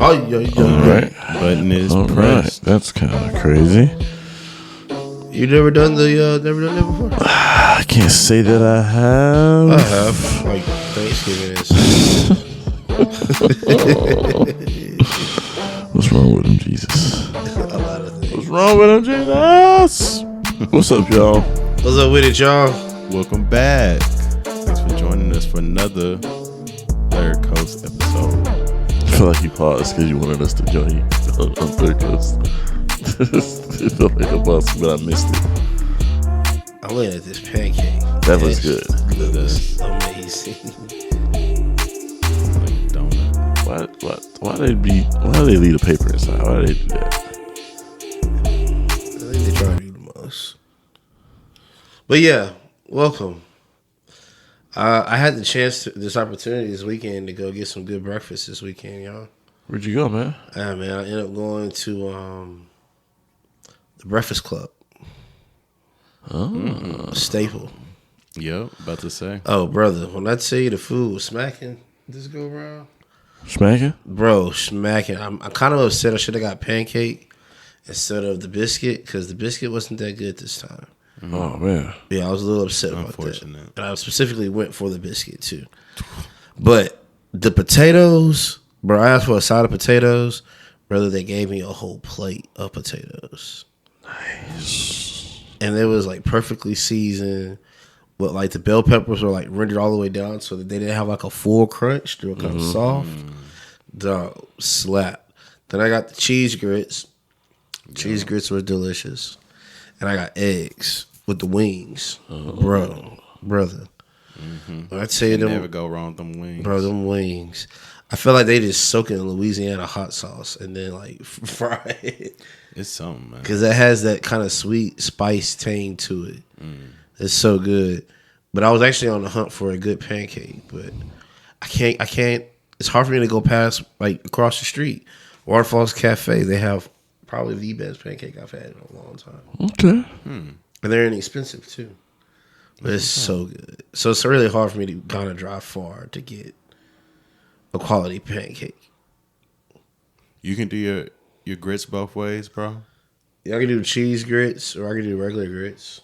Oh, yo. All right. Button is All pressed. right. That's kind of crazy. You never done that before? I can't say that I have. I have. Like Thanksgiving is. What's wrong with him, Jesus? A lot of things. What's wrong with him, Jesus? What's up, y'all? What's up with it, y'all? Welcome back. Thanks for joining us for another Third Coast episode. I feel like you paused because you wanted us to join you on Third Coast. It felt like a bust, but I missed it. I'm looking at this pancake. That was good. It was amazing. Like a donut. Why do they leave the paper inside? Why do they do that? I think they try to do the most. But yeah, welcome. I had the chance, this opportunity this weekend to go get some good breakfast this weekend, y'all. Where'd you go, man? Man, I ended up going to the Breakfast Club. Oh. Staple. Yep, about to say. Oh, brother, when I tell you the food was smacking this go around, Smacking? bro, smacking. I'm kind of upset. I should have got pancake instead of the biscuit because the biscuit wasn't that good this time. Oh, man. Yeah, I was a little upset about that. Unfortunate. And I specifically went for the biscuit too. But the potatoes, bro, I asked for a side of potatoes. Brother, they gave me a whole plate of potatoes. Nice. And it was like perfectly seasoned. But like the bell peppers were like rendered all the way down so that they didn't have like a full crunch. They were kind of soft. Dog, slap. Then I got the cheese grits. Cheese grits were delicious. And I got eggs with the wings. Brother. When I tell you them, Never go wrong with them wings. bro, them wings. I feel like they just soak in Louisiana hot sauce and then like fry it. It's something, man. Because it has that kind of sweet spice tang to it. It's so good. But I was actually on the hunt for a good pancake. But I can't. It's hard for me to go past, like, across the street. Waterfalls Cafe, they have probably the best pancake I've had in a long time. Okay. And they're inexpensive, too. But it's so good. So it's really hard for me to kind of drive far to get a quality pancake. You can do your grits both ways, bro. Yeah, I can do cheese grits or I can do regular grits.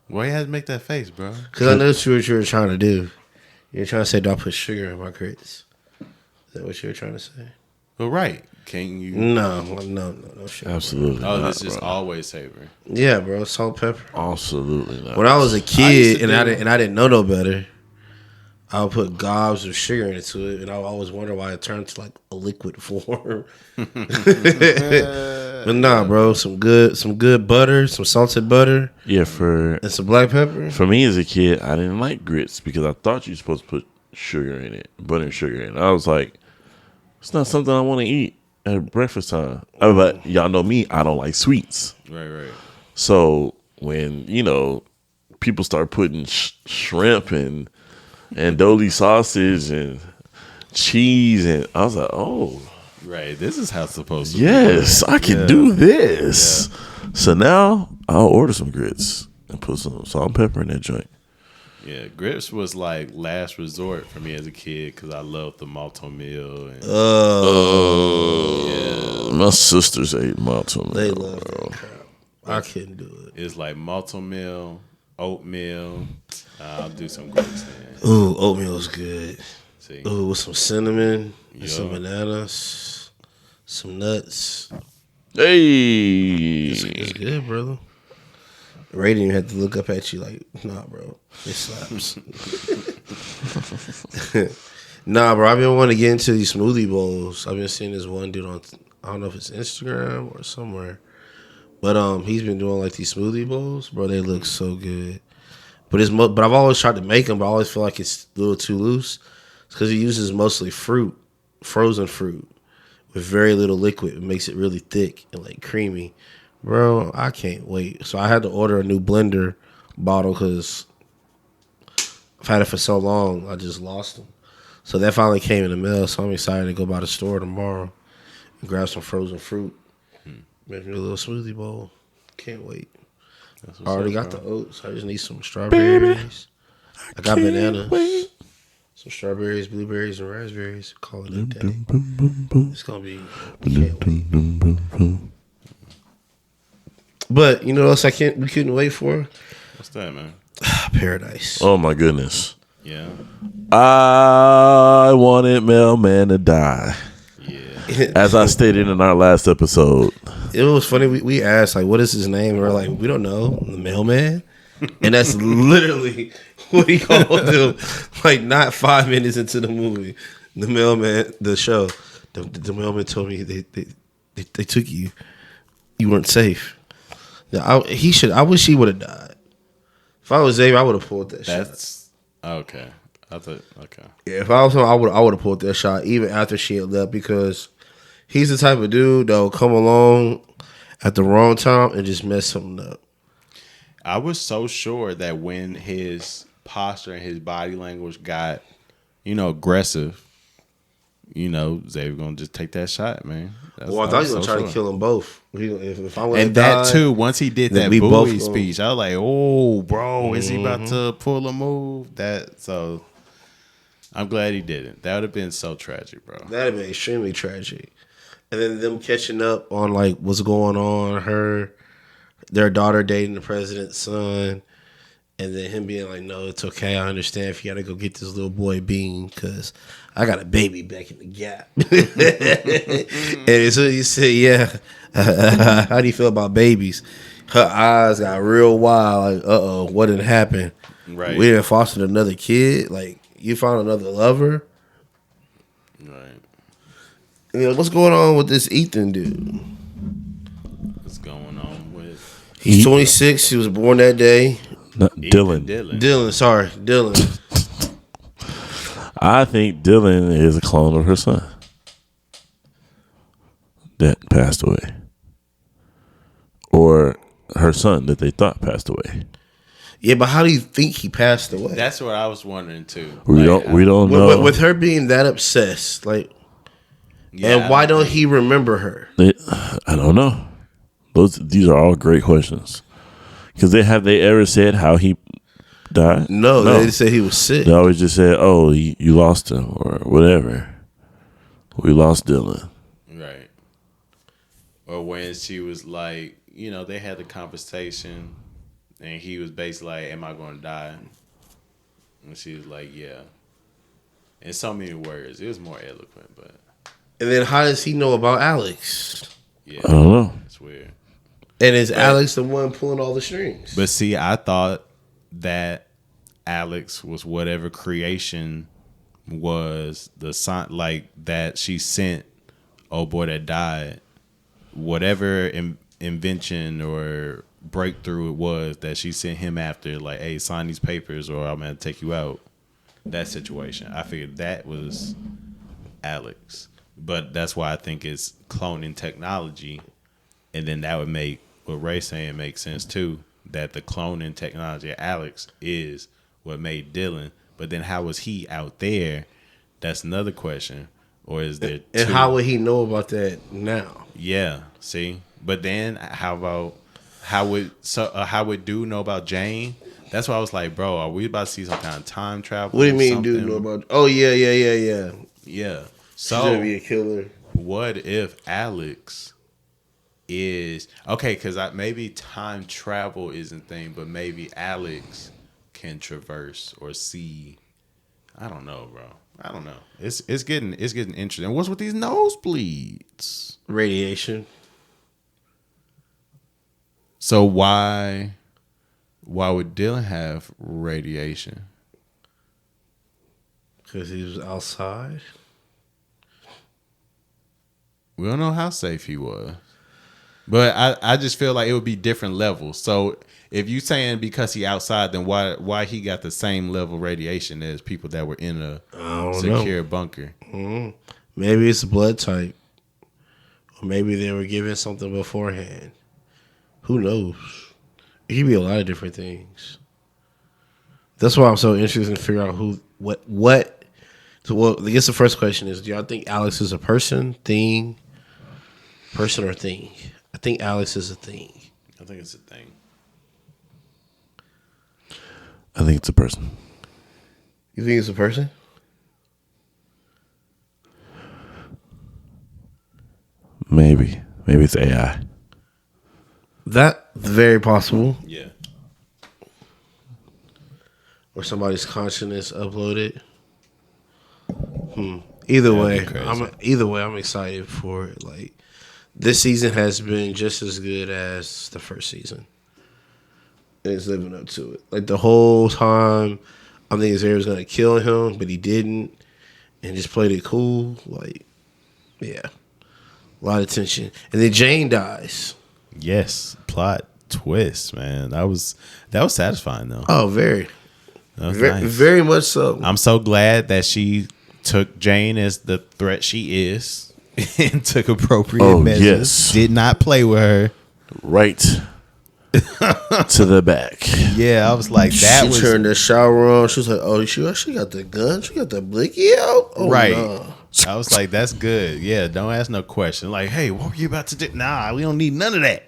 Why you had to make that face, bro? Because I know that's what you were trying to do. You're trying to say, do I put sugar in my grits? Is that what you were trying to say? Well, right. Can't you? No sugar. Absolutely Oh, not, this is bro. always savory. Yeah, bro, salt, pepper. Absolutely not. When I was a I kid used to and I didn't know no better, I would put gobs of sugar into it, and I would always wonder why it turned to like a liquid form. But nah, bro, some good butter, some salted butter, Yeah, for and some black pepper. me as a kid, I didn't like grits because I thought you were supposed to put sugar in it, butter and sugar in it. I was like, it's not something I want to eat at breakfast time. But y'all know me, I don't like sweets. Right. So when, people start putting shrimp and andouille sausage and cheese, and I was like, oh, Right. This is how it's supposed to yes, I can do this. Yeah. So now I'll order some grits and put some salt and pepper in that joint. be. Yeah. Grits was like last resort for me as a kid because I loved the malto meal. And My sisters ate malto meal. They love that crap. I couldn't do it. it's like malto meal, oatmeal. I'll do some grits then. Ooh, oatmeal's good. See. Ooh, with some cinnamon and Yeah. some bananas, some nuts. Hey, It's good, brother. Raiden had to look up at you like, nah, bro. It slaps. Nah, bro. I've been wanting to get into these smoothie bowls. I've been seeing this one dude on, I don't know if it's Instagram or somewhere. But he's been doing like these smoothie bowls. Bro, they look so good. But I've always tried to make them, but I always feel like it's a little too loose. It's because he uses mostly fruit, frozen fruit, with very little liquid. It makes it really thick and like creamy. Bro, I can't wait. So I had to order a new blender bottle because I've had it for so long, I just lost them. So that finally came in the mail, so I'm excited to go by the store tomorrow and grab some frozen fruit. Make me a little smoothie bowl. Can't wait. I already got the oats. I just need some strawberries. I got bananas. wait. Some strawberries, blueberries, and raspberries. Call it a day. It's gonna be. Can't wait. But you know what else we couldn't wait for? What's that, man? Paradise. Oh my goodness. Yeah. I wanted Mailman to die. Yeah. As I stated in our last episode. It was funny. We asked like, "What is his name?" We're like, "We don't know." The mailman, and that's literally what he called him. Like not 5 minutes into the movie, the mailman, the show, the mailman told me they took you. You weren't safe. Yeah, I wish he would have died. If I was Xavier, I would have pulled that shot. That's okay. I thought okay. Yeah, if I was him, I would have pulled that shot even after she had left because he's the type of dude that will come along at the wrong time and just mess something up. I was so sure that when his posture and his body language got, aggressive, Xavier gonna just take that shot, man. I thought he was gonna try to kill them both. If I and that too, once he did that buoy speech, I was like, "Oh, bro, is he about to pull a move?" So I'm glad he didn't. That would have been so tragic, bro. That'd have been extremely tragic. And then them catching up on like what's going on, their daughter dating the president's son, and then him being like, "No, it's okay. I understand if you got to go get this little boy Bean because I got a baby back in the gap." And so you say, "Yeah, how do you feel about babies?" Her eyes got real wild. Like, what didn't happen? Right. We didn't foster another kid. Like, you found another lover. Right. What's going on with this Ethan dude? What's going on with? He's 26. He was born that day. Dylan. Dylan. I think Dylan is a clone of her son that passed away, or her son that they thought passed away. Yeah, but how do you think he passed away? That's what I was wondering too. We don't know. With her being that obsessed, like, Yeah, and why don't he remember her? I don't know. These are all great questions. Because have they ever said how he died? No, they said he was sick. They always just said, "Oh, you lost him," or whatever. We lost Dylan. Right. Or when she was like, they had the conversation, and he was basically like, "Am I going to die?" And she was like, "Yeah." In so many words, it was more eloquent, but. And then how does he know about Alex? Yeah, I don't know. It's weird. And is Alex the one pulling all the strings? But see, I thought that Alex was whatever creation was the sign, like that she sent. Oh boy, that died. Whatever invention or breakthrough it was that she sent him after, like, hey, sign these papers or I'm gonna take you out. That situation, I figured that was Alex. But that's why I think it's cloning technology, and then that would make what Ray's saying make sense too. That the cloning technology of Alex is what made Dylan. But then how was he out there? That's another question. Or is there? And how would he know about that now? Yeah. See. But then how would dude know about Jane? That's why I was like, bro, are we about to see some kind of time travel? What do you mean, dude? Know about? Oh yeah. Yeah. She's So gonna be a killer. what if Alex is okay? Because maybe time travel isn't a thing, but maybe Alex can traverse or see. I don't know, bro. I don't know. It's getting interesting. What's with these nosebleeds? Radiation. So why would Dylan have radiation? Because he was outside. We don't know how safe he was. But I just feel like it would be different levels. So if you saying because he outside, then why he got the same level of radiation as people that were in a secure bunker? Mm-hmm. Maybe it's a blood type. Or maybe they were given something beforehand. Who knows? It could be a lot of different things. That's why I'm so interested in figuring out what. So, well, I guess the first question is, do y'all think Alex is a person or thing? I think Alex is a thing. I think it's a thing. I think it's a person. You think it's a person? Maybe it's AI. That's very possible. Yeah. Or somebody's consciousness uploaded. Either way, I'm excited for it. Like, this season has been just as good as the first season. And it's living up to it. Like, the whole time, I'm thinking Xavier was gonna kill him, but he didn't, and just played it cool. Like, yeah, a lot of tension. And then Jane dies. Yes, plot twist, man. That was satisfying though. Oh, very, Nice. very much so. I'm so glad that she took Jane as the threat she is and took appropriate measures. Yes. Did not play with her. Right to the back. Yeah, I was like, that She turned the shower on. She was like, "Oh, she got the gun. She got the blicky out." Oh, right. nah. I was like, that's good. Yeah, don't ask no question. Like, hey, what were you about to do? Nah, we don't need none of that.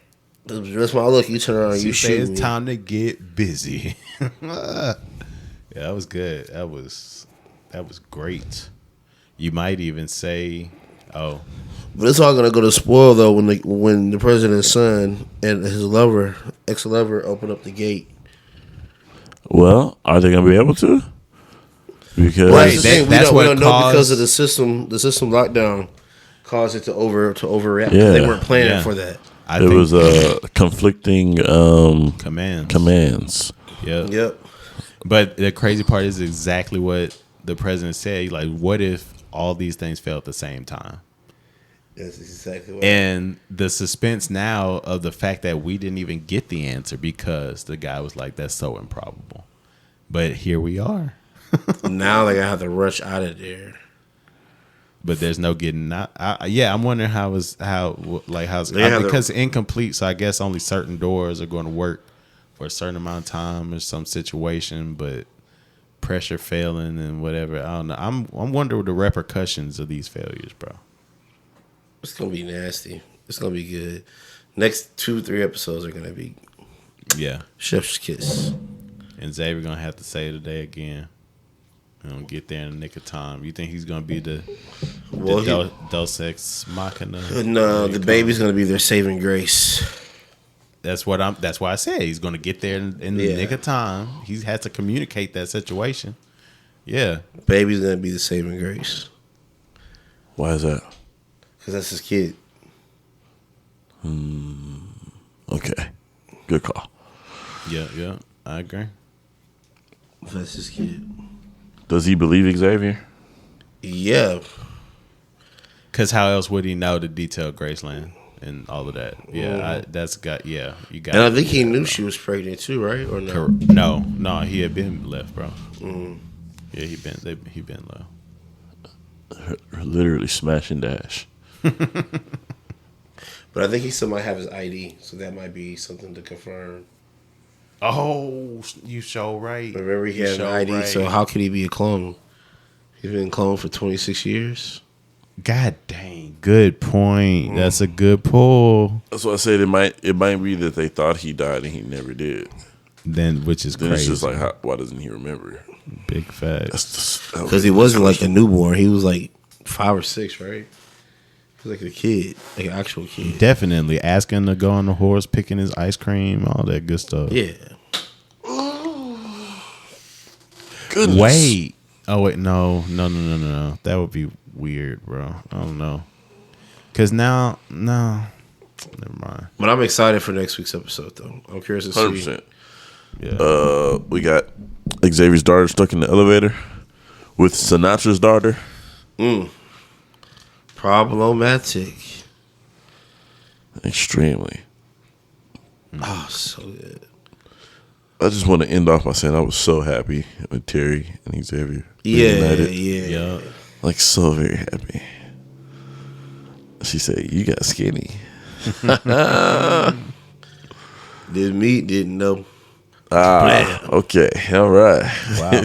That's why I look. You turn around. And She you say shoot it's me. time to get busy. Yeah, that was good. That was great. You might even say, oh, But it's all gonna go to spoil though when the president's son and his ex-lover, open up the gate. Well, are they gonna be able to? Because Right, That's the thing. that's we what don't know caused- because of the system. The system lockdown caused it to overreact. Yeah. They weren't planning Yeah. for that. I there think was conflicting commands. Yeah. Yep. But the crazy part is exactly what the president said. Like, what if all these things fell at the same time? That's exactly what. And the suspense now of the fact that we didn't even get the answer because the guy was like, that's so improbable. But here we are. Now they gotta have to rush out of there. But there's no getting out. I'm wondering how's They have because it's incomplete. So I guess only certain doors are going to work for a certain amount of time or some situation. But pressure failing and whatever, I don't know. I'm wondering the repercussions of these failures, bro. It's gonna be nasty. It's gonna be good. Next 2-3 episodes are gonna be Yeah. chef's kiss. And Xavier gonna have to save the day again. Get there in the nick of time. You think he's gonna be the Dos Ex Machina? No, the baby's gonna be their saving grace. That's why I said he's gonna get there in the nick of time. He has to communicate that situation. Yeah. Baby's gonna be the saving grace Why is that? because that's his kid. Okay, good call. Yeah. I agree. That's his kid. Does he believe Xavier? Yeah. Because how else would he know the detailed Graceland and all of that? Yeah, you got. And I think he knew she was pregnant too, right? Or no? No, he had been left, bro. Yeah, he been left. Literally smash and dash. But I think he still might have his ID, so that might be something to confirm. Oh, you so right. Remember, he had an ID, so how could he be a clone? He's been cloned for 26 years. God dang, good point. That's a good pull. That's why I said it might be that they thought he died and he never did. Then, which is Then crazy. it's just like, why doesn't he remember? Big facts. Because he wasn't like a newborn. He was like 5 or 6, right? He was like a kid, like an actual kid. Definitely asking to go on the horse, picking his ice cream, all that good stuff. Yeah. Goodness. Wait. Oh wait, no. That would be weird, bro. I don't know. Cause now, no. Never mind. But I'm excited for next week's episode, though. I'm curious to see. 100%. Yeah. We got Xavier's daughter stuck in the elevator with Sinatra's daughter. Problematic. Extremely. Oh, so good. I just want to end off by saying I was so happy with Teri and Xavier. Yeah, reunited. yeah. Like, so very happy. She said, "You got skinny." Didn't meet, didn't know. Okay, all right. Wow.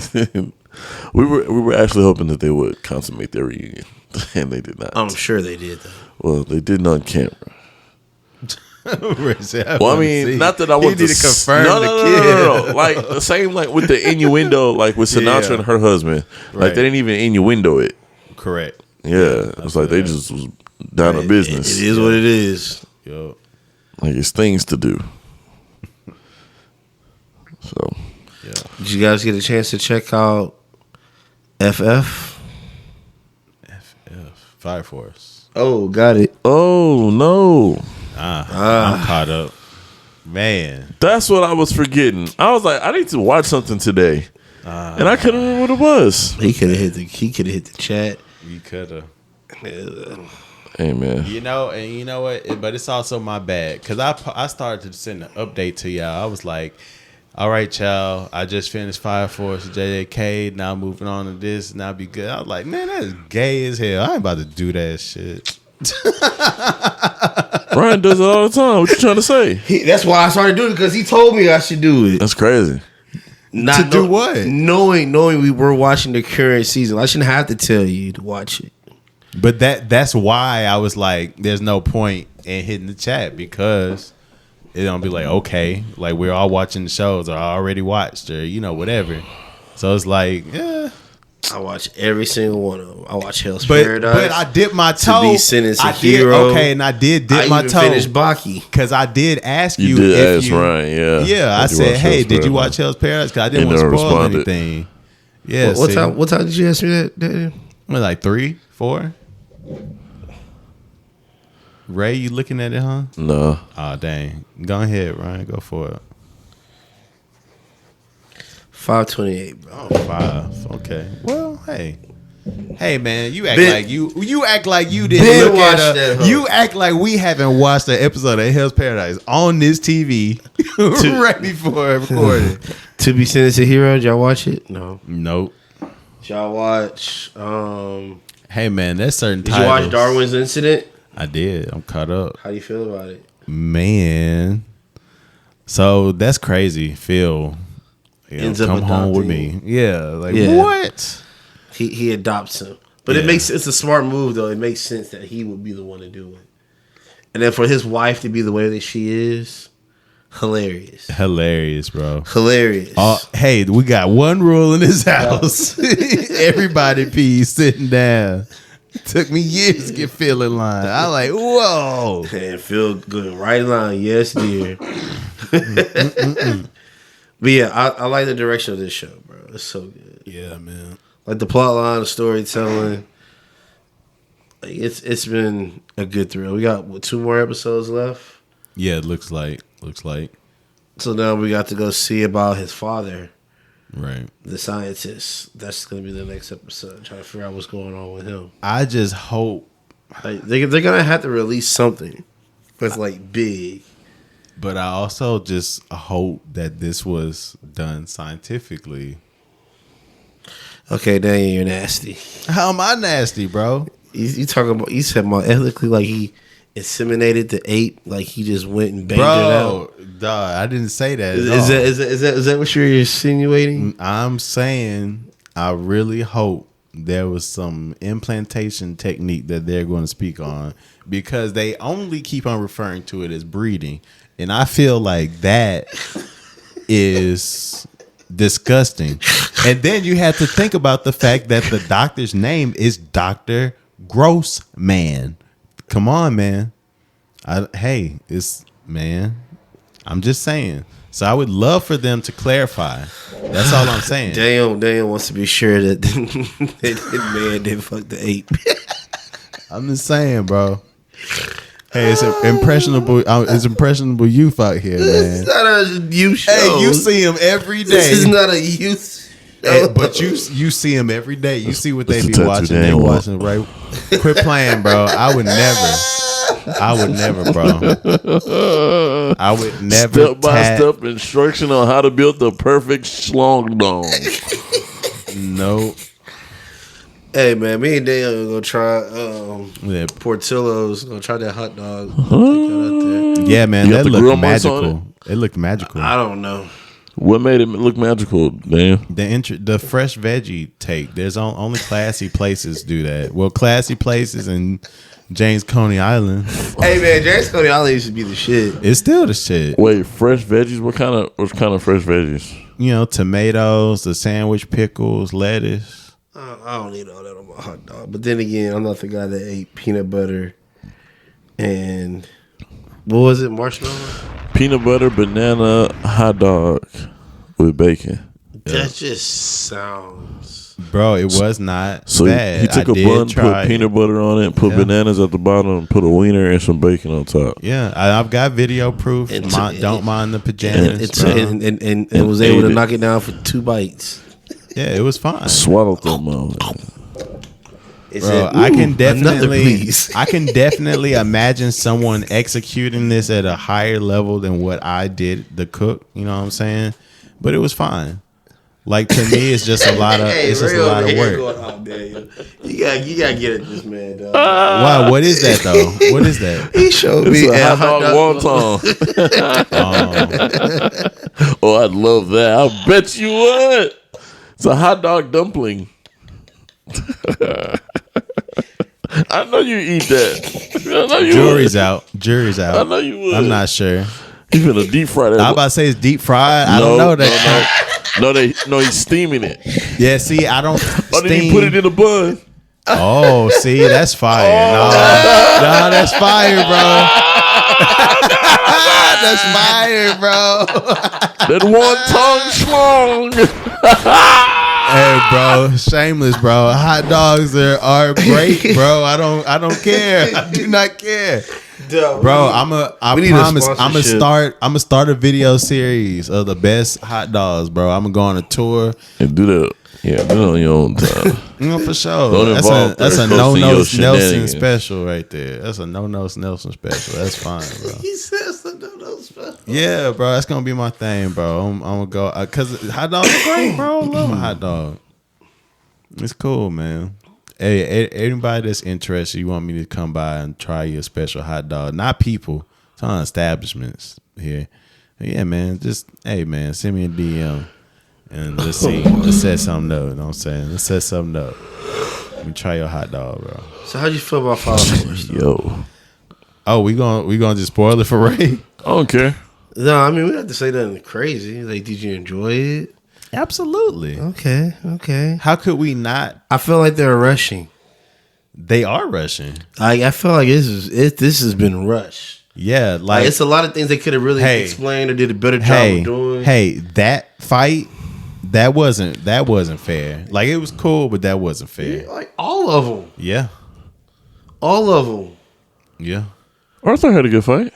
we were actually hoping that they would consummate their reunion, and they did not. I'm sure they did, though. Well, they didn't on camera. Well, I mean, not that I want to confirm No. Like the same, like with the innuendo, like with Sinatra and her husband. Like Right. they didn't even innuendo it. Correct. Yeah, it's like they just was down to business. It is what it is. Yo. Like it's things to do. So, Yeah. Did you guys get a chance to check out FF? Fire Force. Oh, got it. oh no, I'm caught up. Man. that's what I was forgetting. I was like, I need to watch something today, and I couldn't remember what it was. He could have hit the chat. We could have. Hey man, You know, and you know what? But it's also my bad. Because I started to send an update to y'all. I was like, all right, y'all. I just finished Fire Force JJK. Now moving on to this. And I'll be good. I was like, man, that's gay as hell. I ain't about to do that shit. Ryan does it all the time. What you trying to say? That's why I started doing it, because he told me I should do it. That's crazy. Not do what? Knowing we were watching the current season. I shouldn't have to tell you to watch it. But that's why I was like, there's no point in hitting the chat, because it don't be like, okay, like we're all watching the shows, or I already watched, or whatever. So it's like, yeah. I watch every single one of them. I watch Hell's But Paradise. I dipped my toe. To be sentenced a I hero. Did, okay, and I did dip my toe. I even finished Baki. Because I did ask you, You did if ask you, Ryan, yeah. Yeah, I Did you said, watch hey, Hell's did you Paradise? watch Hell's Paradise? Because I didn't He want to never spoil responded. anything. Yeah. What time did you ask me that, Daniel? Like 3, 4? Ray, you looking at it, huh? No, Oh, dang. Go ahead, Ryan. Go for it. 5:28, bro. Oh, 5. Okay. Well, hey. Hey man, you act Ben- like you act like you didn't Ben look watched at that, huh? you act like we haven't watched an episode of Hell's Paradise on this TV right before recording. To be sentenced a hero, did y'all watch it? No. Nope. Did y'all watch Hey man, that's certain did titles. you watch Darwin's Incident? I did. I'm caught up. How do you feel about it? Man. So that's crazy. Phil Ends up come home with adopting. me. Yeah. Like Yeah. what? He adopts him. But it's a smart move though. It makes sense that he would be the one to do it. And then for his wife to be the way that she is, hilarious. Hilarious, bro. Hilarious. Hey, we got one rule in this house. Everybody pees sitting down. Took me years to get Phil in line. I like, whoa. And feel good. Right line. Yes, dear. But yeah, I like the direction of this show, bro. It's so good. Yeah, man. Like the plot line, the storytelling. Like it's been a good thrill. We got 2 more episodes left. Yeah, it looks like. So now we got to go see about his father, Right. the scientist. That's going to be the next episode. Trying to figure out what's going on with him. I just hope, Like they're going to have to release something that's like big. but I also just hope that this was done scientifically. Okay, Daniel, you're nasty. How am I nasty, bro? You talking about? You said about ethically, like he inseminated the ape, like he just went and banged it out. Bro, dog, I didn't say that. Is at all. that what you're insinuating? I'm saying I really hope there was some implantation technique that they're going to speak on, because they only keep on referring to it as breeding. And I feel like that is disgusting. And then you have to think about the fact that the doctor's name is Dr. Grossman. Come on, man. I'm just saying. So I would love for them to clarify. That's all I'm saying. Daniel wants to be sure that that man didn't fuck the ape. I'm just saying, bro. Hey, it's an impressionable. It's impressionable youth out here, man. It's not a youth show. Hey, you see him every day. This is not a youth show. Hey, but you see them every day. You see what they That's be the tattoo watching. They Daniel watching, right? Quit playing, bro. I would never, bro. I would never. step by step instruction on how to build the perfect schlong dong. No. Hey man, me and Daniel gonna try Yeah. Portillo's. Gonna try that hot dog. Take that out there. Yeah, man, You got that the grill looked marks on magical. It looked magical. I don't know. What made it look magical, damn? The fresh veggie take. There's only classy places do that. Well, classy places in James Coney Island. Hey man, James Coney Island used to be the shit. It's still the shit. Wait, fresh veggies? What kind of fresh veggies? You know, tomatoes, the sandwich pickles, lettuce. I don't need all that on my hot dog. But then again, I'm not the guy that ate peanut butter And what was it? Marshmallow? Peanut butter, banana, hot dog with bacon. That just sounds. Bro, it was not So bad. he took I a did bun, try put peanut butter on it, put bananas at the bottom, and put a wiener and some bacon on top. Yeah, I've got video proof. Don't mind the pajamas. And was able to knock it down for 2 bites. Yeah, it was fine. Swallowed them all. Bro, I can definitely imagine someone executing this at a higher level than what I did, the cook. You know what I'm saying? But it was fine. Like, to me, it's just a lot of it's just a lot of work. You gotta get at this man, dog. Wow, what is that though? What is that? He showed me a hot dog wonton. Oh, I'd love that. I bet you would. It's a hot dog dumpling. I know you eat that. I know you Jury's would. out. Jury's out. I know you would. I'm not sure. You finna deep fry that. I'm about to say it's deep fried. I don't know that. No, he's steaming it. Yeah, see, I don't. Or did he put it in a bun? Oh, see, that's fire. No, that's fire, bro. That's fire, bro. That one tongue schlong. Hey, bro, shameless, bro. Hot dogs are great, bro. I don't care. I do not care. Bro, I promise I'm gonna start a video series of the best hot dogs, bro. I'm gonna go on a tour And do that. Yeah, do it on your own time. You know, for sure. Don't involve That's a third person in your no-nose Nelson shenanigans. special right there. That's a no-nose Nelson special. That's fine, bro. He says the no-nose special. Yeah, bro. That's going to be my thing, bro. I'm going to go. Because hot dogs are great, bro. I love a hot dog. It's cool, man. Hey, anybody that's interested, you want me to come by and try your special hot dog. Not people. It's on establishments here. But yeah, man. Just, hey, man, send me a DM. And let's see. Let's set something up. You know what I'm saying? Let's set something up. Let me try your hot dog, bro. So how'd you feel about Fire Force? Yo. Oh, we gonna just spoil it for Ray? I don't care. No, I mean we don't have to say nothing crazy. Like, did you enjoy it? Absolutely. Okay. How could we not? I feel like they're rushing. They are rushing. I feel like this has been rushed. Yeah, Like it's a lot of things they could have really explained or did a better job of doing. Hey, that fight, that wasn't fair. Like, it was cool, but that wasn't fair. Like all of them. Yeah. All of them. Yeah. Arthur had a good fight.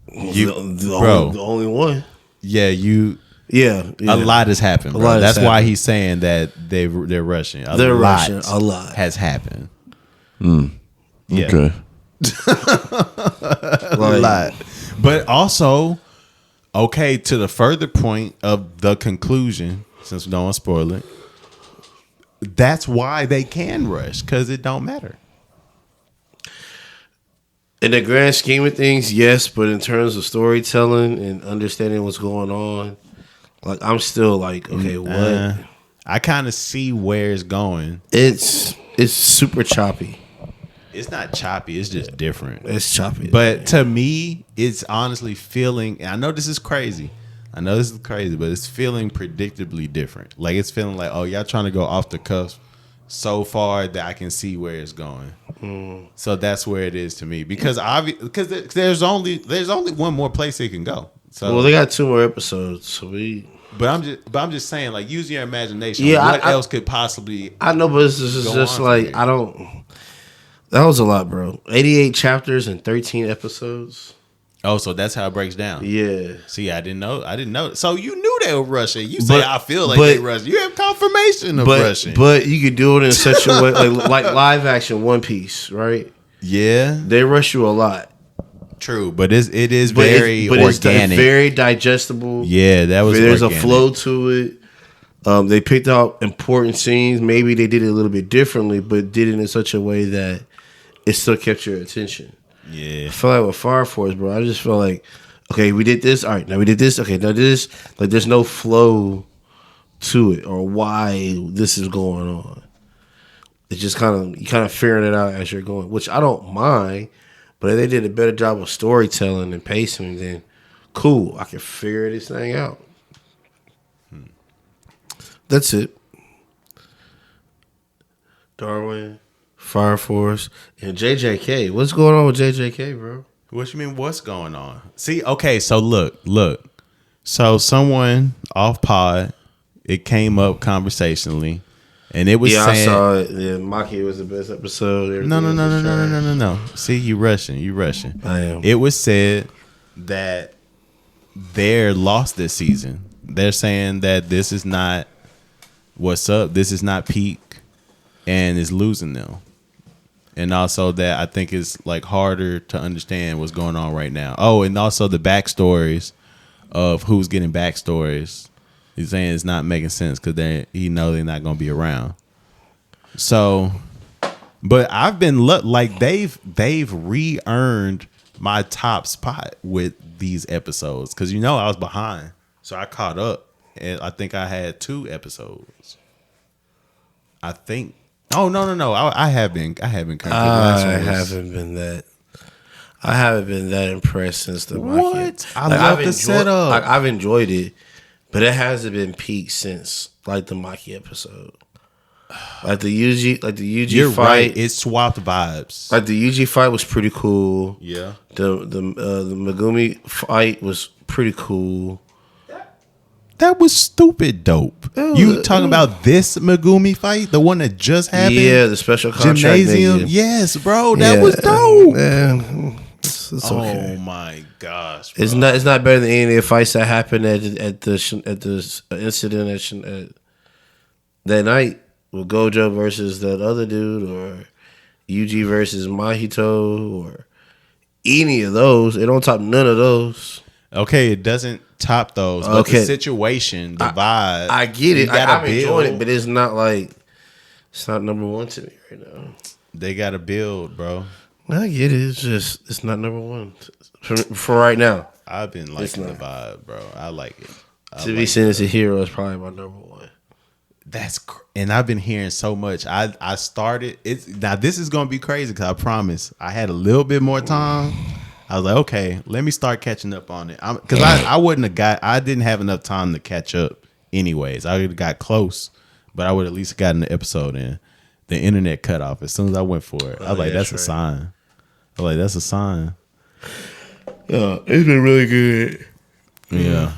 The only one. Yeah, Yeah. a lot has happened, bro. That's why he's saying that they're rushing. They're rushing a lot. Has happened. Yeah. Okay. A lot. But also, okay, to the further point of the conclusion, since we don't want to spoil it, that's why they can rush, because it don't matter. In the grand scheme of things, yes, but in terms of storytelling and understanding what's going on, like I'm still like, okay, what? I kind of see where it's going. It's super choppy. It's not choppy. It's just different. It's choppy. But to me, it's honestly feeling, and I know this is crazy. But it's feeling predictably different. Like, it's feeling like, oh, y'all trying to go off the cuff so far that I can see where it's going. So that's where it is to me. Because there's only one more place it can go. So, well, they got 2 more episodes, so But I'm just saying, like, use your imagination. Yeah, what else could possibly? I know, but this is just like I don't. That was a lot, bro. 88 chapters and 13 episodes. Oh, so that's how it breaks down. Yeah. See, I didn't know. So you knew they were rushing. You say I feel like they rushing. You have confirmation of rushing. But you could do it in such a way like live action One Piece, right? Yeah, they rush you a lot. True, but it is very organic, it's very digestible. Yeah, that was. There's organic. A flow to it. They picked out important scenes. Maybe they did it a little bit differently, but did it in such a way that it still kept your attention. Yeah, I feel like with Fire Force, bro, I just feel like, okay, we did this. All right, now we did this. Okay, now this. Like, there's no flow to it or why this is going on. It's just you kind of figuring it out as you're going, which I don't mind. But if they did a better job of storytelling and pacing, then cool, I can figure this thing out. That's it. Darwin, Fire Force, and JJK. What's going on with JJK, bro? What you mean? What's going on? See, okay, so look. So someone off pod, it came up conversationally, and it was saying, I saw it. Yeah, Maki was the best episode. No. See, you rushing. I am. It was said that they're lost this season. They're saying that this is not what's up. This is not peak, and it's losing them. And also that I think it's like harder to understand what's going on right now. Oh, and also the backstories of who's getting backstories. He's saying it's not making sense because they're not going to be around. So, but I've been like they've re-earned my top spot with these episodes because I was behind, so I caught up, and I think I had 2 episodes. I think. Oh no! I have been. I haven't been that impressed since the what? Maki. I love the setup. I've enjoyed it, but it hasn't been peak since like the Maki episode. Like the UG You're fight. Right. It swapped vibes. Like the UG fight was pretty cool. Yeah. The Megumi fight was pretty cool. That was stupid dope. You talking about this Megumi fight? The one that just happened? Yeah, the special contract gymnasium. nigga. Yes, bro. That was dope. Yeah. It's okay. Oh my gosh. Bro. It's not better than any of the fights that happened at the incident at that night with Gojo versus that other dude, or UG versus Mahito, or any of those. It don't top none of those. Okay, it doesn't top those, but the situation, the vibe. I get it. I'm enjoying it, but it's not number one to me right now. They got to build, bro. I get it. It's not number one for right now. I've been liking the vibe, bro. I like it. To be seen as a hero is probably my number one. And I've been hearing so much. I started now. This is gonna be crazy because I promise I had a little bit more time. I was like, okay, let me start catching up on it. Because I didn't have enough time to catch up anyways. I would have got close, but I would at least gotten the episode in. The internet cut off as soon as I went for it. I was like, that's a sign. I was like, that's a sign. Yeah, it's been really good. Yeah.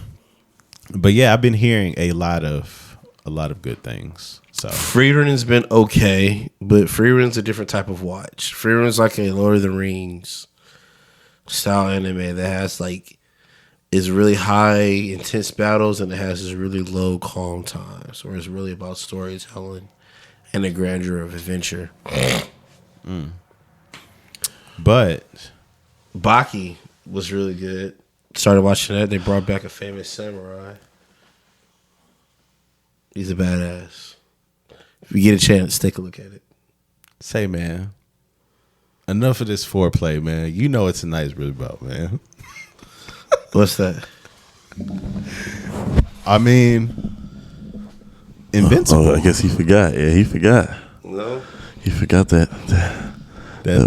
But yeah, I've been hearing a lot of good things. So Freerun's been okay, but Freerun's a different type of watch. Freerun's like a Lord of the Rings style anime that has is really high intense battles, and it has this really low calm times where it's really about storytelling and the grandeur of adventure. But Baki was really good. Started watching that. They brought back a famous samurai. He's a badass. If you get a chance, take a look at it. Say, man, enough of this foreplay, man. You know what tonight's really about, man. What's that? I mean, Invincible. Oh, I guess he forgot. Yeah, he forgot. No? He forgot that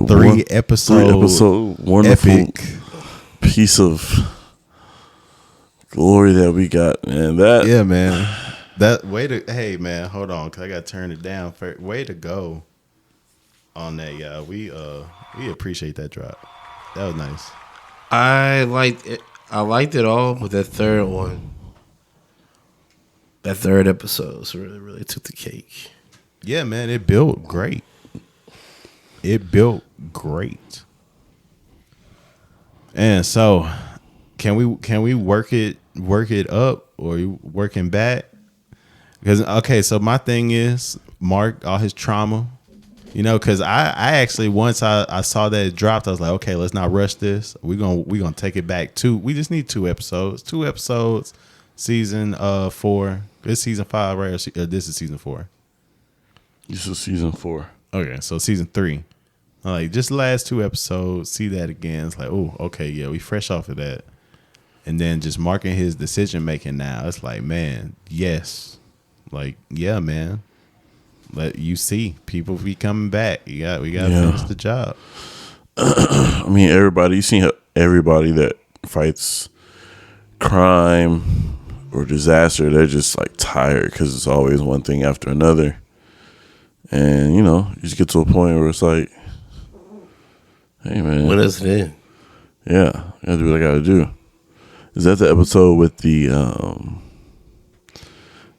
three episode wonderful epic piece of glory that we got, man. Yeah, man. Hey, man, hold on, because I got to turn it down. Way to go on that, y'all. We appreciate that drop. That was nice. I liked it all, but that third one, that third episode really, really took the cake. Yeah, man, it built great. And so, can we work it up, or you working back? Because so my thing is Mark all his trauma, because I actually once I saw that it dropped, I was like, okay, let's not rush this. We're gonna take it back we just need 2 episodes. 2 episodes, season 4. It's season 5, right? Or this is season 4. This is season 4. Okay, so season 3. I'm like, just the last 2 episodes, see that again. It's like, oh, okay, yeah, we fresh off of that. And then just marking his decision making now. It's like, man, yes. Like, yeah, man. Let you see people be coming back. We gotta finish the job. I mean, you seen everybody that fights crime or disaster, they're just like tired because it's always one thing after another. And, you know, you just get to a point where it's like, hey, man. When does it end? Yeah, I gotta do what I gotta do. Is that the episode with the,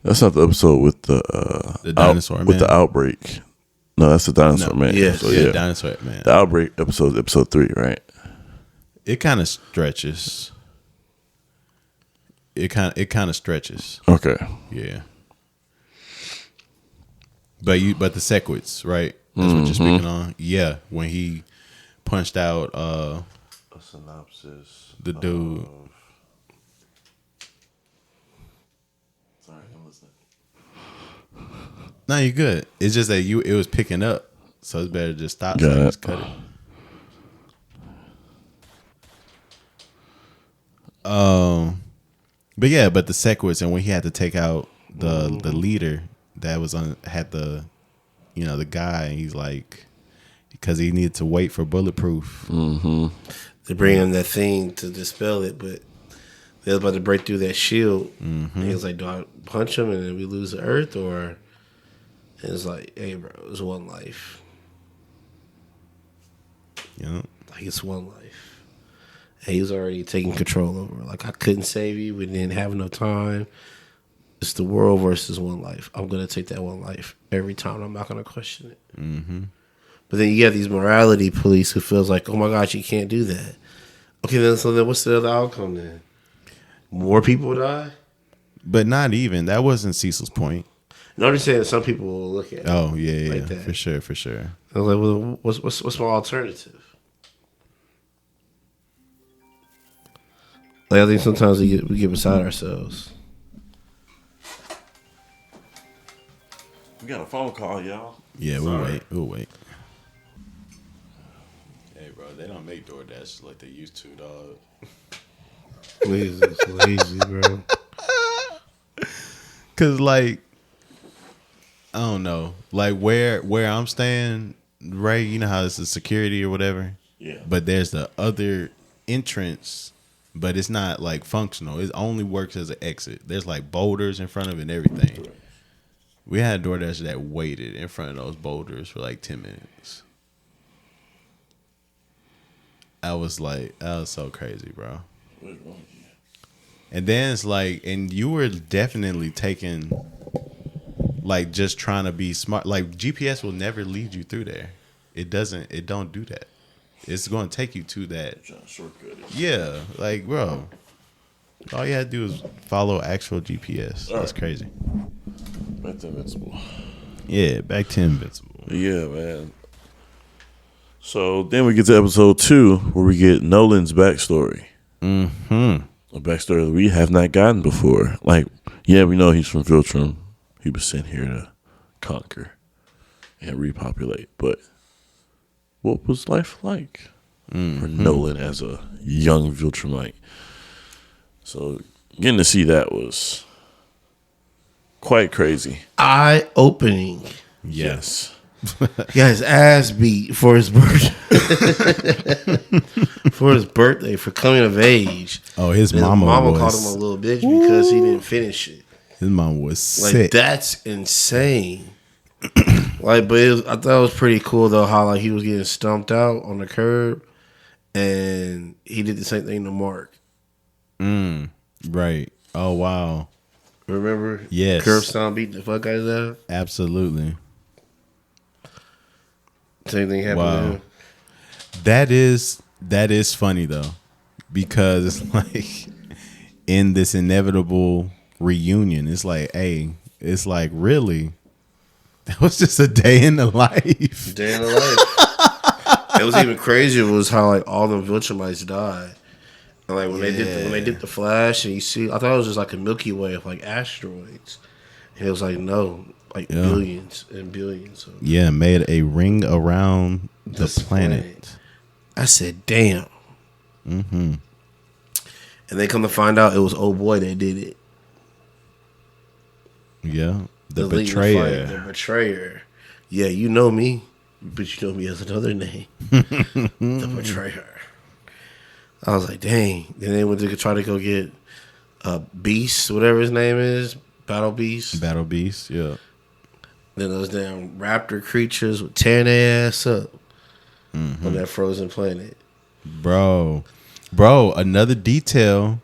that's not the episode with the dinosaur man? With the outbreak. No, that's the dinosaur man. Yes. episode, Yeah, dinosaur man. The outbreak episode, episode 3, right? It kind of stretches. It kind of stretches. Okay. Yeah. But the sequence, right? That's what you're speaking on. Yeah, when he punched out A synopsis. the dude. Sorry, I'm listening. No, you're good. It's just that it was picking up, so it's better to just stop. Got So it. just cut it. But the sequence and when he had to take out the leader that was had the the guy, and he's like, because he needed to wait for bulletproof. They bring him that thing to dispel it, but they was about to break through that shield. And he was like, do I punch him and then we lose the earth? Or it's like, hey, bro, it's one life. Yeah. Like, it's one life. And he was already taking control over it. Like, I couldn't save you. We didn't have enough time. It's the world versus one life. I'm going to take that one life every time. I'm not going to question it. But then you have these morality police who feels like, oh, my gosh, you can't do that. Okay, then what's the other outcome then? More people die? But not even. That wasn't Cecil's point. No, I'm just saying some people will look at it. Oh, yeah, like yeah. that. For sure. I was like, well, what's my alternative? Like, I think sometimes we get beside ourselves. We got a phone call, y'all. Yeah, Sorry. we'll wait. Hey, bro, they don't make DoorDash like they used to, dog. Please, it's lazy, bro. Cause like, I don't know, like where I'm staying, right? You know how it's the security or whatever. Yeah. But there's the other entrance, but it's not like functional. It only works as an exit. There's like boulders in front of it and everything. We had a DoorDash that waited in front of those boulders for like 10 minutes. I was so crazy, bro. And then it's like, and you were definitely taking, like, just trying to be smart. Like, GPS will never lead you through there. It don't do that. It's going to take you to that. Shortcut. Yeah, like, bro, all you had to do is follow actual GPS. That's crazy. Back to Invincible. Yeah, back to Invincible. Yeah, man. So then we get to episode 2 where we get Nolan's backstory. A backstory that we have not gotten before. Like, yeah, we know he's from Viltrum. He was sent here to conquer and repopulate. But what was life like for Nolan as a young Viltrumite? So getting to see that was quite crazy. Eye-opening. Yes. He got his ass beat for his birthday. For coming of age. Oh, his And mama called him a little bitch because he didn't finish it. His mom was Like, sick. that's insane. Like, but I thought it was pretty cool though how like he was getting stumped out on the curb, and he did the same thing to Mark. Right. Oh, wow. Remember? Yes. Curb stomp beat the fuck out of that. Absolutely. Same thing happened Wow. to him. That is funny though, because it's like in this inevitable reunion, it's like, hey, it's like, really, that was just a day in the life. Day in the life. It was even crazier was how like all the Viltrumites died. And like when they did the flash, and you see, I thought it was just like a Milky Way of like asteroids. And it was like no, like billions and billions. Of Yeah, made a ring around the this planet. I said, damn. And they come to find out it was old boy that did it. Yeah, the leading betrayer. fight, the betrayer. Yeah, you know me, but you know me as another name. The betrayer. I was like, dang. Then they went to try to go get Beast, whatever his name is, Battle Beast. Battle Beast. Yeah, Then those damn raptor creatures would tear their ass up on that frozen planet. Bro, another detail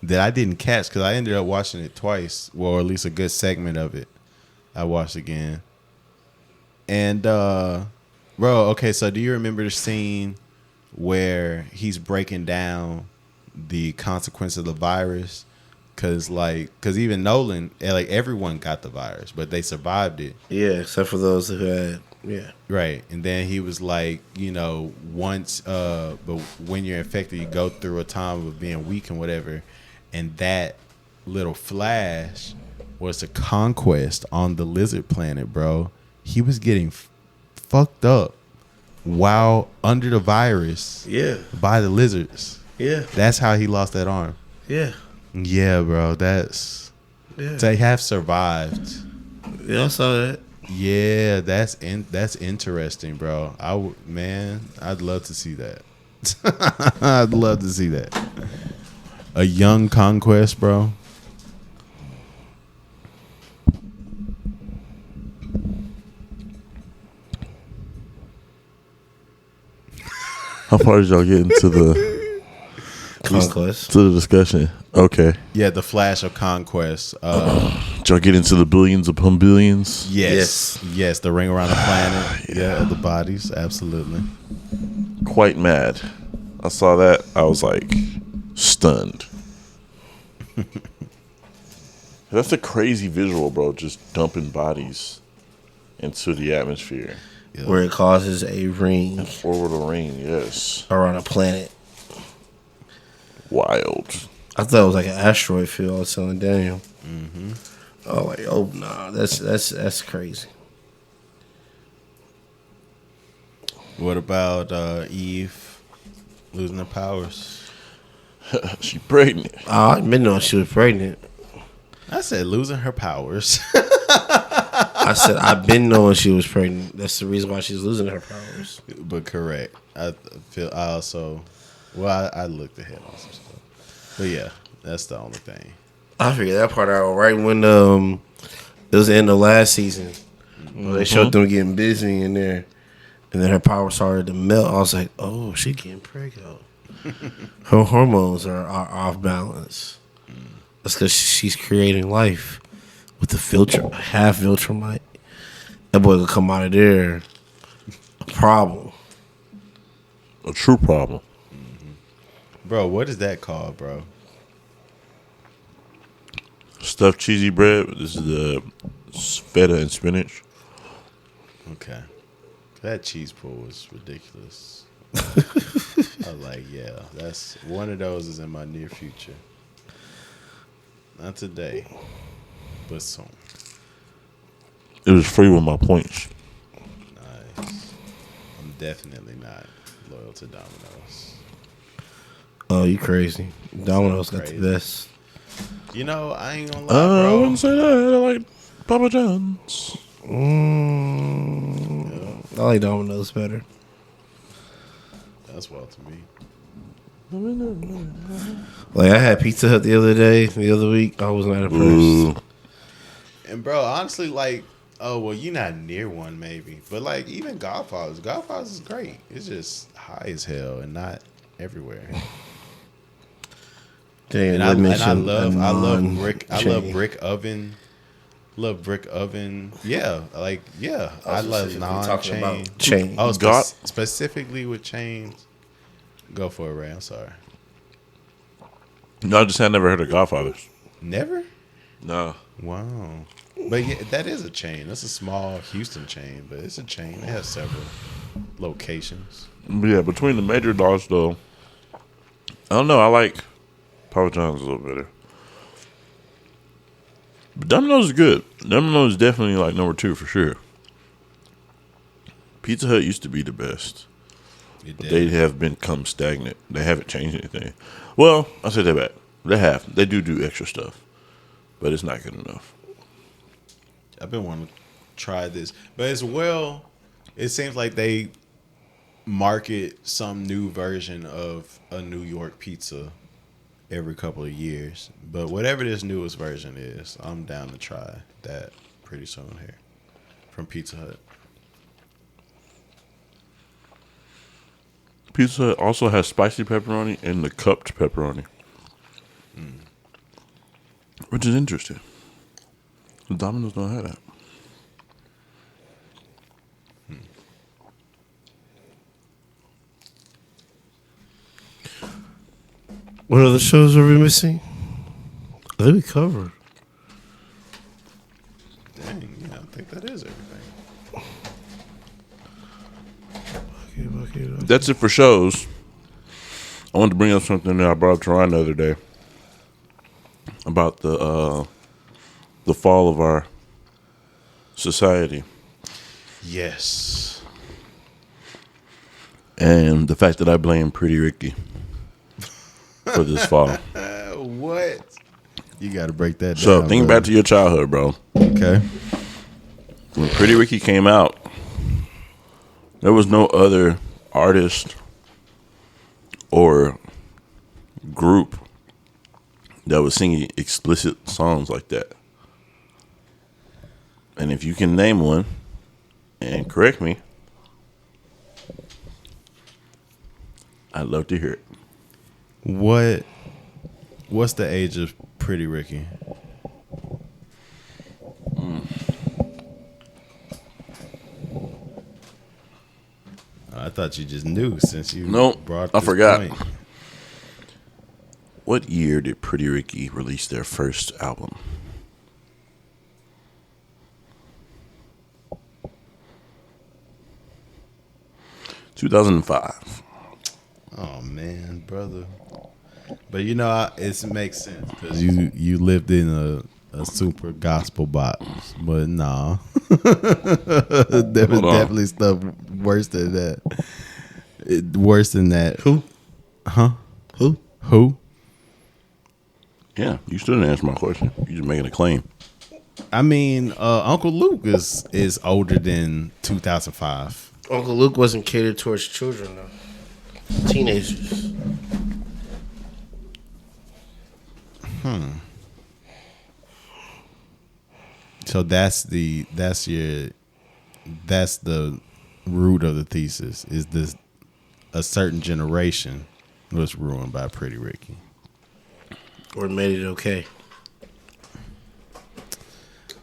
that I didn't catch because I ended up watching it twice, well, or at least a good segment of it. I watched again. And, bro, okay, so do you remember the scene where he's breaking down the consequence of the virus? Because even Nolan, like, everyone got the virus, but they survived it. Yeah, except for those who had, Right. And then he was like, once, but when you're infected, you go through a time of being weak and whatever. And that little flash was the conquest on the lizard planet, bro. He was getting fucked up while under the virus by the lizards. Yeah. That's how he lost that arm. Yeah. Yeah, bro. They have survived. Yeah, I saw that. Yeah, that's interesting, bro. I'd love to see that. I'd love to see that. A young conquest, bro. How far did y'all get into the conquest? To the discussion? Okay. Yeah, the flash of conquest. Did y'all get into the billions upon billions? Yes. The ring around the planet. Yeah, the bodies. Absolutely. Quite mad. I saw that. I was like stunned. That's a crazy visual, bro. Just dumping bodies into the atmosphere. Yep. Where it causes a ring. Orbital ring, yes. Around a planet. Wild. I thought it was like an asteroid field. I was telling Daniel. Mm-hmm. Oh, like, nah, that's crazy. What about Eve losing her powers? She pregnant. I didn't know she was pregnant. I said losing her powers. I said I've been knowing she was pregnant. That's the reason why she's losing her powers. But correct. I looked ahead on some stuff. But yeah, that's the only thing. I figured that part out right when it was the end of last season. Mm-hmm. They showed them getting busy in there, and then her power started to melt. I was like, oh, she getting pregnant. Her hormones are off balance. That's because she's creating life with the half Viltrumite. That boy could come out of there a problem. A true problem. Mm-hmm. Bro, what is that called, bro? Stuffed cheesy bread. This is the feta and spinach. Okay. That cheese pull was ridiculous. I was like, yeah, that's one of those is in my near future. Not today, but soon. It was free with my points. Nice. I'm definitely not loyal to Domino's. Oh, you crazy. Domino's got the best. You know, I ain't gonna lie, bro. I wouldn't say that. I like Papa John's. I like Domino's better. That's well to me. Like, I had Pizza Hut the other week. I was not impressed. Ooh. And bro, honestly, like, oh well, you're not near one maybe, but like even Godfather's is great. It's just high as hell and not everywhere. Dang, and I love brick oven. Love brick oven. Yeah, like I love non-chain. Chain. Oh, specifically with chains. Go for it, Ray. I'm sorry. No, I just had never heard of Godfathers. Never? No. Wow. But yeah, that is a chain. That's a small Houston chain, but it's a chain. They have several locations. Yeah, between the major dogs, though, I don't know. I like Papa John's a little better. But Domino's is good. Domino's is definitely like number 2 for sure. Pizza Hut used to be the best. But they have become stagnant. They haven't changed anything. Well, I said that back. They have. They do extra stuff. But it's not good enough. I've been wanting to try this. But as well, it seems like they market some new version of a New York pizza every couple of years. But whatever this newest version is, I'm down to try that pretty soon here. from Pizza Hut. Pizza Hut also has spicy pepperoni and the cupped pepperoni, which is interesting. Domino's don't have that. What other shows are we missing? I think we covered. Dang, yeah, I think that is everything. Okay. That's it for shows. I wanted to bring up something that I brought up to Ryan the other day about the fall of our society Yes. and the fact that I blame Pretty Ricky for this fall. What? You got to break that down. So think back to your childhood, bro. Okay. When Pretty Ricky came out, there was no other artist or group that was singing explicit songs like that. And if you can name one and correct me, I'd love to hear it. What's the age of Pretty Ricky? I thought you just knew since you brought I this forgot. point. What year did Pretty Ricky release their first album? (2005) Oh man, brother. But you know, it makes sense because you lived in a super gospel box. But nah, there was definitely stuff worse than that. Worse than that. Who? Huh? Who? Yeah, you still didn't answer my question. You just making a claim. I mean, Uncle Luke is older than 2005. Uncle Luke wasn't catered towards children though. Teenagers. So that's the root of the thesis. Is this a certain generation was ruined by Pretty Ricky? Or made it okay.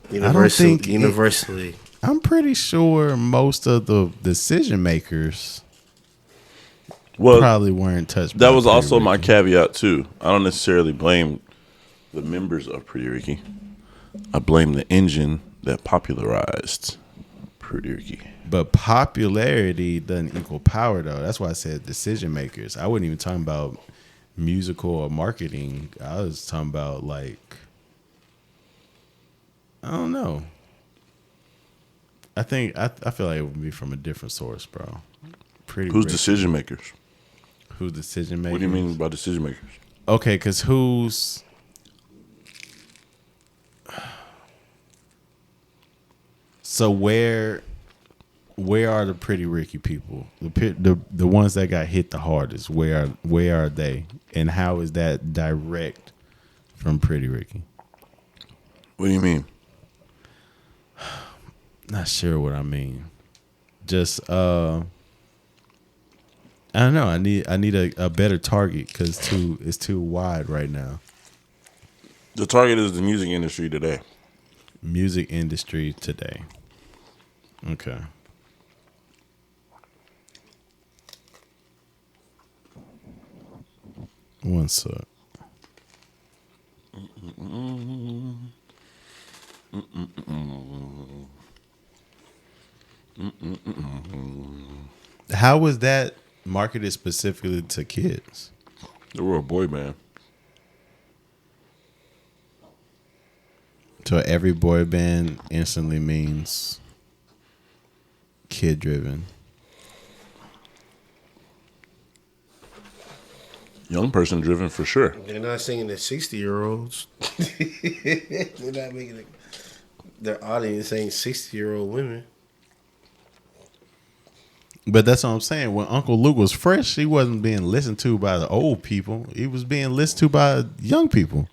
think universally. I'm pretty sure most of the decision makers Well, probably weren't touched. that by was Pretty also my Ricky. caveat too. I don't necessarily blame the members of Pretty Ricky. I blame the engine that popularized Pretty Ricky. But popularity doesn't equal power, though. That's why I said decision makers. I wasn't even talking about musical or marketing. I was talking about like, I don't know. I think I feel like it would be from a different source, bro. Pretty. Who's Ricky. decision makers? Who's decision makers? What do you mean by decision makers? Okay, because who's so where are the Pretty Ricky people? The ones that got hit the hardest. Where are they? And how is that direct from Pretty Ricky? What do you mean? Not sure what I mean. Just I don't know. I need a better target because it's too wide right now. The target is the music industry today. Music industry today. Okay. One sec. How was that marketed specifically to kids? They were a boy band. So every boy band instantly means kid driven. Young person driven for sure. They're not singing to 60-year-olds. They're not making their audience saying 60-year-old women. But that's what I'm saying. When Uncle Luke was fresh, he wasn't being listened to by the old people. He was being listened to by young people.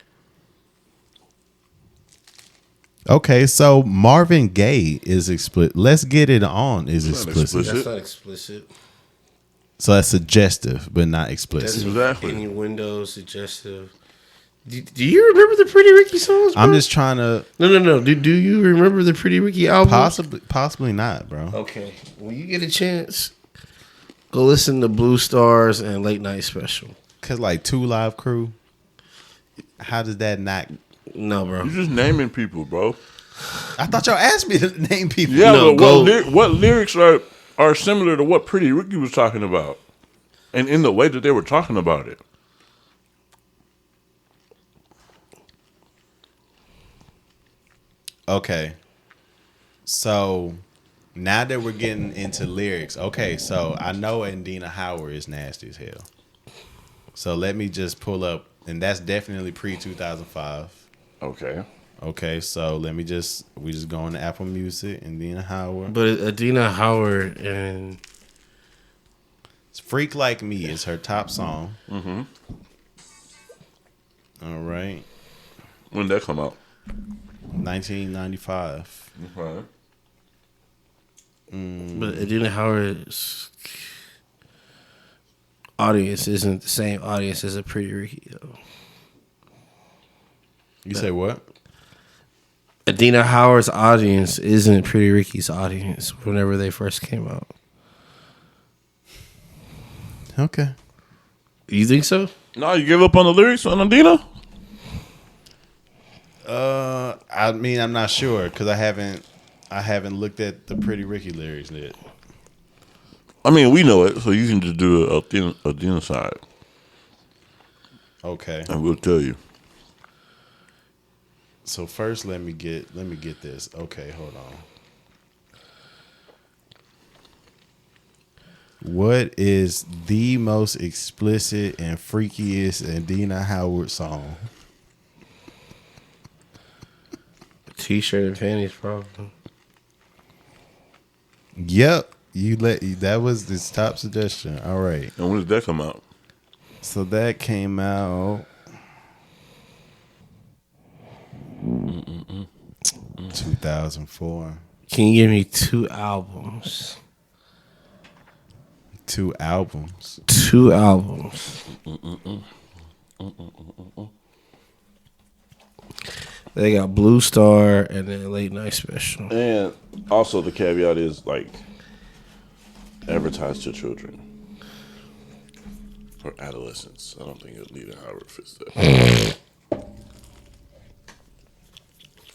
Okay, so Marvin Gaye is explicit. Let's Get It On is It's not explicit. explicit. That's not explicit. So that's suggestive, but not That's explicit. Exactly. any window suggestive. Do you remember the Pretty Ricky songs, bro? I'm just trying to No. Do you remember the Pretty Ricky album? possibly not, bro. Okay. When you get a chance, go listen to Blue Stars and Late Night Special. Cause like 2 Live Crew, how does that not? No, bro. You're just naming people, bro. I thought y'all asked me to name people. Yeah, No, but go- what lyrics are similar to what Pretty Ricky was talking about, and in the way that they were talking about it? Okay. So now that we're getting into lyrics, okay, so I know Andina Howard is nasty as hell. So let me just pull up, and that's definitely pre-2005. Okay. Okay, so we just go on to Apple Music, Andina Howard. But Adina Howard and Freak Like Me is her top song. Mm-hmm. All right. When did that come out? 1995. Okay. but Adina Howard's audience isn't the same audience as a Pretty Ricky though. You say what? Adina Howard's audience isn't Pretty Ricky's audience whenever they first came out. Okay. You think so? No, you give up on the lyrics on Adina? I mean, I'm not sure because I haven't looked at the Pretty Ricky lyrics yet. I mean, we know it, so you can just do a Adina side, Okay. and we'll tell you. So first, let me get this. Okay, hold on. What is the most explicit and freakiest Adina Howard song? T-shirt and panties, probably. Yep, that was this top suggestion. All right, And when did that come out? so that came out 2004. Can you give me 2 albums? 2 albums. 2 albums. They got Blue Star and then Late Night Special. And also the caveat is like advertised to children or adolescents. I don't think Adina Howard fits that.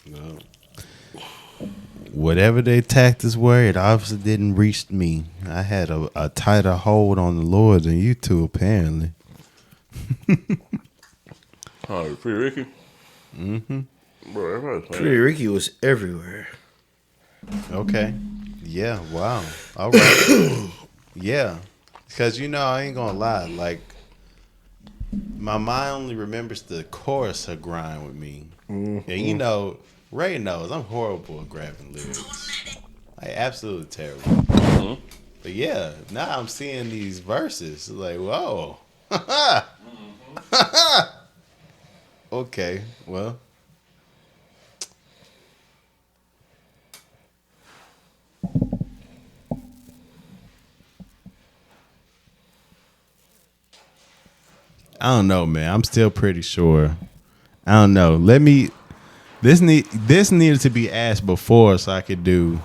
No. Whatever they tactics were, it obviously didn't reach me. I had a tighter hold on the Lord than you two, apparently. Oh, Pretty Ricky? Mm-hmm. Bro, everybody's playing. Pretty Ricky was everywhere. Okay. Yeah, wow. All right. Yeah. Because, I ain't going to lie. Like, my mind only remembers the chorus of Grind with Me. Mm-hmm. And, Ray knows I'm horrible at grabbing lyrics. Like, absolutely terrible. Mm-hmm. But, yeah, now I'm seeing these verses. Like, whoa. Okay, well. I don't know, man. I'm still pretty sure. I don't know. This needed to be asked before so I could do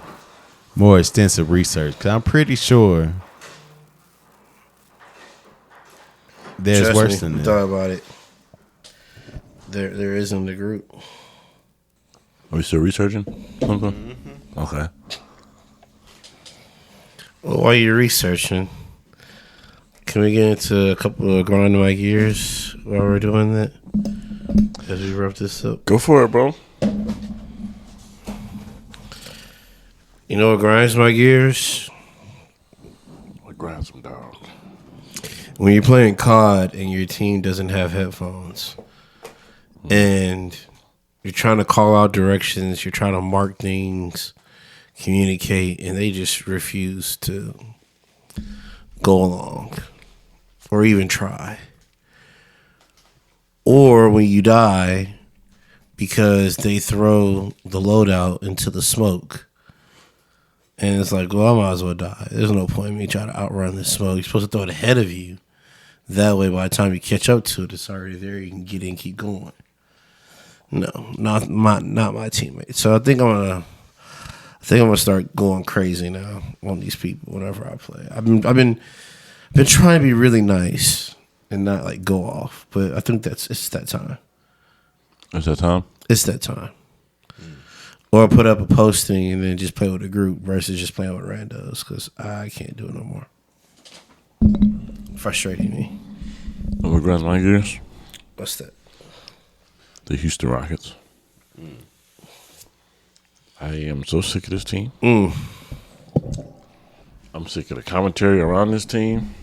more extensive research. Because I'm pretty sure there's Trust worse me, than thought this. about it. There is in the group. Are we still researching something? Mm-hmm. Okay. Well, while you're researching, can we get into a couple of grind my gears while we're doing that? As we wrap this up. Go for it, bro. You know what grinds my gears? Like grind some dog. When you're playing COD and your team doesn't have headphones and you're trying to call out directions, you're trying to mark things, communicate, and they just refuse to go along or even try. Or when you die, because they throw the loadout into the smoke. And it's like, well, I might as well die. There's no point in me trying to outrun this smoke. You're supposed to throw it ahead of you. That way, by the time you catch up to it, it's already there. You can get in, keep going. No, not my teammate. So I think I'm gonna start going crazy now on these people whenever I play. I've been trying to be really nice and not like go off, but I think it's that time. Is that time? It's that time. Or put up a posting and then just play with a group versus just playing with randos because I can't do it no more. Frustrating me. What grinds my gears? What's that? The Houston Rockets. I am so sick of this team. I'm sick of the commentary around this team.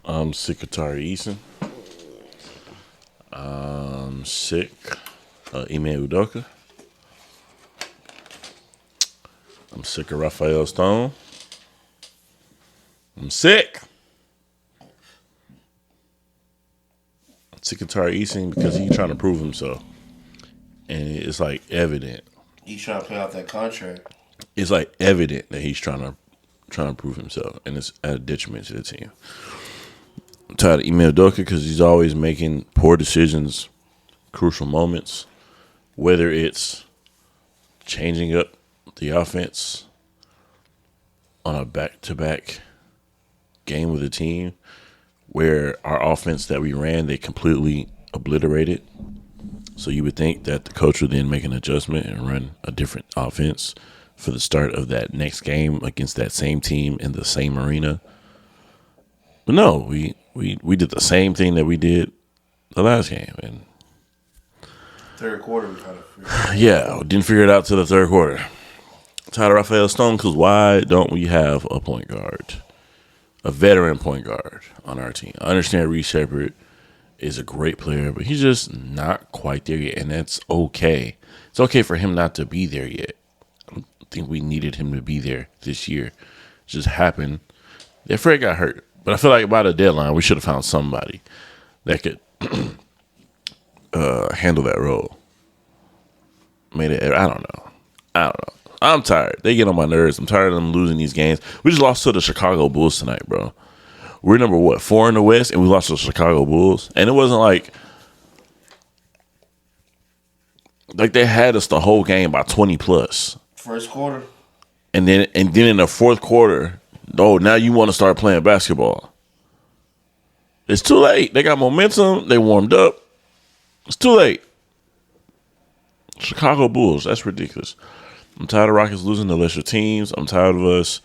I'm sick of Tari Eason. I'm sick of Ime Udoka. I'm sick of Raphael Stone. I'm sick. I'm sick of Tari Eason because he's trying to prove himself. And it's like evident. He's trying to play out that contract. It's like evident that he's trying to prove himself, and it's at a detriment to the team. I'm tired of Ime Udoka because he's always making poor decisions, crucial moments, whether it's changing up the offense on a back-to-back game with a team where our offense that we ran, they completely obliterated. So you would think that the coach would then make an adjustment and run a different offense for the start of that next game against that same team in the same arena. But no, we did the same thing that we did the last game. And Third quarter, we kind of figured it out. yeah, didn't figure it out till the third quarter. Tired of Raphael Stone because why don't we have a point guard, a veteran point guard on our team? I understand Reece Shepherd is a great player, but he's just not quite there yet, and that's okay. It's okay for him not to be there yet. I don't think we needed him to be there this year. It just happened that Fred got hurt. But I feel like by the deadline, we should have found somebody that could handle that role. I don't know. I'm tired. They get on my nerves. I'm tired of them losing these games. We just lost to the Chicago Bulls tonight, bro. We're number 4 in the West, and we lost to the Chicago Bulls. And it wasn't like they had us the whole game by 20 plus. First quarter. And then in the fourth quarter, now you want to start playing basketball. It's too late. They got momentum. They warmed up. It's too late. Chicago Bulls, that's ridiculous. I'm tired of Rockets losing to lesser teams. I'm tired of us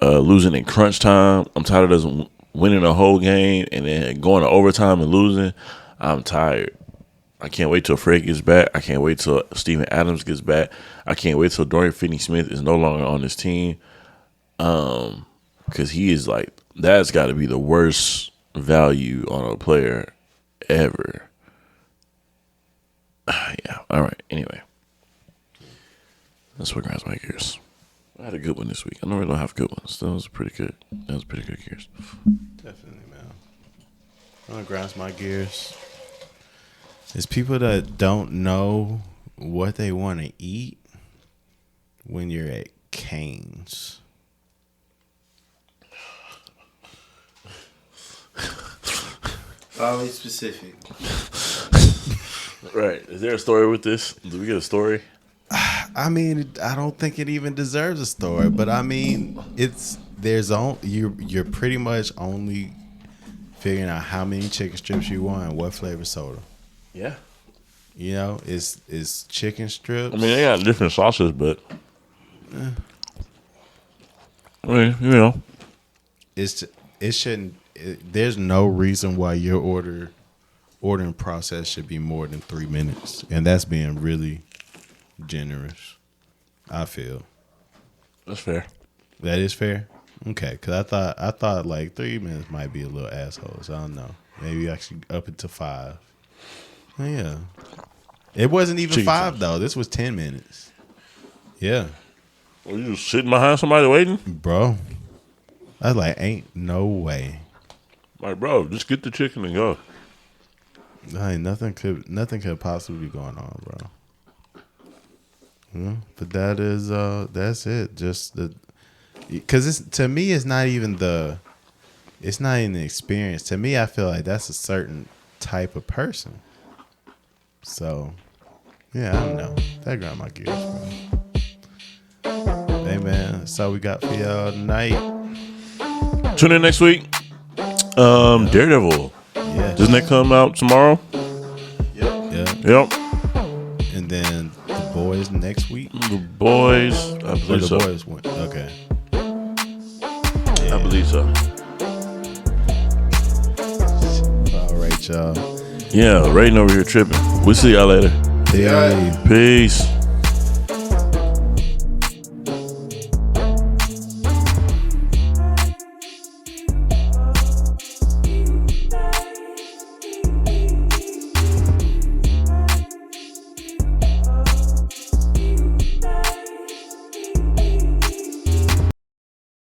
losing in crunch time. I'm tired of us winning a whole game and then going to overtime and losing. I'm tired. I can't wait till Fred gets back. I can't wait till Steven Adams gets back. I can't wait till Dorian Finney-Smith is no longer on this team. Because he is like, that's got to be the worst value on a player ever. Yeah. All right. Anyway. That's what grinds my gears. I had a good one this week. I normally don't have good ones. That was pretty good. Gears. Definitely, man. What grinds my gears is people that don't know what they want to eat when you're at Cane's. Always specific. Right. Is there a story with this? Do we get a story? I mean, I don't think it even deserves a story, but I mean, you're pretty much only figuring out how many chicken strips you want and what flavor soda. Yeah. You know, it's chicken strips. I mean, they got different sauces, but I mean, you know, it shouldn't. There's no reason why your ordering process should be more than 3 minutes, and that's being really generous. I feel that's fair. that is fair. Okay, because I thought like 3 minutes might be a little assholes. I don't know. Maybe actually up it to 5. Oh, yeah, it wasn't even Chicken 5 strips. though. This was 10 minutes. Yeah, Were you just sitting behind somebody waiting? bro. I was like, ain't no way. Like, bro, just get the chicken and go. Nothing could possibly be going on, bro. But that's it. Just because to me, it's not even the experience. To me, I feel like that's a certain type of person. So, yeah, I don't know. That grind my gears, bro. Hey, man, that's all we got for y'all tonight. Tune in next week. Daredevil. Yeah. Doesn't that come out tomorrow? Yep. And then the boys next week. The boys, I believe so. Boys went. Okay. I believe so. All right, y'all. Yeah, Raiden over here tripping. We'll see y'all later. Yeah. Peace.